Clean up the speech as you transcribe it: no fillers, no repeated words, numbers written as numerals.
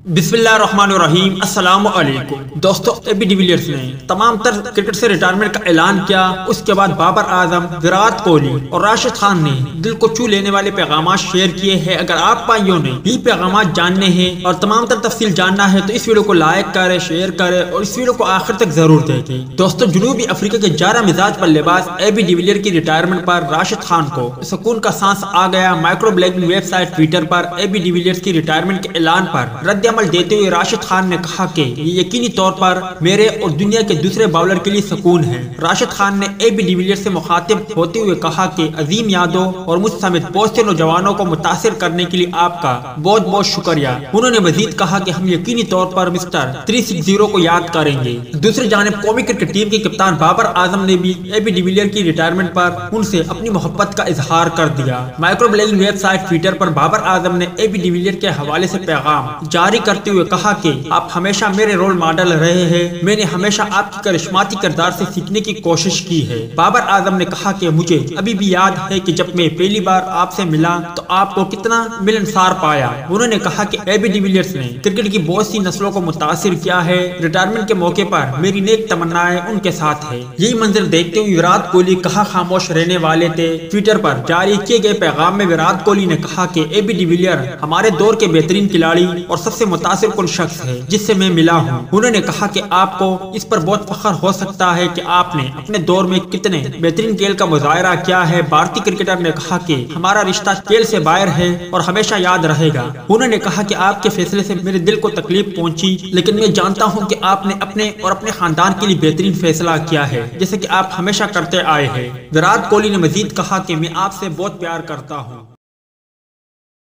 बिस्मिल्लाहिर्रहमानिर्रहीम। अस्सलाम वालेकुम दोस्तों, एबी डिविलियर्स ने तमाम तर क्रिकेट से रिटायरमेंट का ऐलान किया। उसके बाद बाबर आजम, विराट कोहली और राशिद खान ने दिल को छू लेने वाले पैगाम शेयर किए हैं। अगर आप भाइयों ने ये पैगाम जानने हैं और तमाम तर तफसील जानना है तो इस वीडियो को लाइक करें, शेयर करें और इस वीडियो को आखिर तक जरूर देखें। दोस्तों, जनूबी अफ्रीका के 11 मिजाज बल्लेबाज एबी डिविलियर की रिटायरमेंट पर राशिद खान को सुकून का सांस आ गया। माइक्रो ब्लॉगिंग वेबसाइट ट्विटर पर एबी डिविलियर्स की रिटायरमेंट के ऐलान पर रद्द देते हुए राशिद खान ने कहा कि ये यकीनी तौर पर मेरे और दुनिया के दूसरे बाउलर के लिए सुकून है। राशिद खान ने एबी डिविलियर्स से मुखातिब होते हुए कहा कि अजीम यादों और मुझ समेत बहुत से नौजवानों को मुतासिर करने के लिए आपका बहुत बहुत शुक्रिया। उन्होंने मजीद कहा कि हम यकीनी तौर पर मिस्टर 360 को याद करेंगे। दूसरी जानिब कौमी क्रिकेट टीम के कप्तान बाबर आजम ने भी एबी डिविलियर की रिटायरमेंट पर उनसे अपनी मोहब्बत का इजहार कर दिया। माइक्रो ब्लॉगिंग वेबसाइट ट्विटर पर बाबर आजम ने एबी डिविलियर के हवाले से पैगाम जारी करते हुए कहा कि आप हमेशा मेरे रोल मॉडल रहे हैं। मैंने हमेशा आपकी करिश्माती किरदार से सीखने की कोशिश की है। बाबर आजम ने कहा कि मुझे अभी भी याद है कि जब मैं पहली बार आपसे मिला तो आपको कितना मिलनसार पाया। उन्होंने कहा कि एबी डिविलियर्स ने क्रिकेट की बहुत सी नस्लों को मुतासिर किया है। रिटायरमेंट के मौके पर मेरी नेक तमन्नाएं उनके साथ है। यही मंजर देखते हुए विराट कोहली कहाँ खामोश रहने वाले थे। ट्विटर पर जारी किए गए पैगाम में विराट कोहली ने कहा कि एबी डिविलियर हमारे दौर के बेहतरीन खिलाड़ी और सबसे मुतासिर कुन शख्स है जिससे मैं मिला हूँ। उन्होंने कहा कि आपको इस पर बहुत फख्र हो सकता है कि आपने अपने दौर में कितने बेहतरीन खेल का मुजाहरा किया है। भारतीय क्रिकेटर ने कहा कि हमारा रिश्ता खेल से बाहर है और हमेशा याद रहेगा। उन्होंने कहा कि आपके फैसले से मेरे दिल को तकलीफ पहुंची, लेकिन मैं जानता हूं कि आपने अपने और अपने खानदान के लिए बेहतरीन फैसला किया है जैसे कि आप हमेशा करते आए हैं। विराट कोहली ने मजीद कहा कि मैं आपसे बहुत प्यार करता हूं।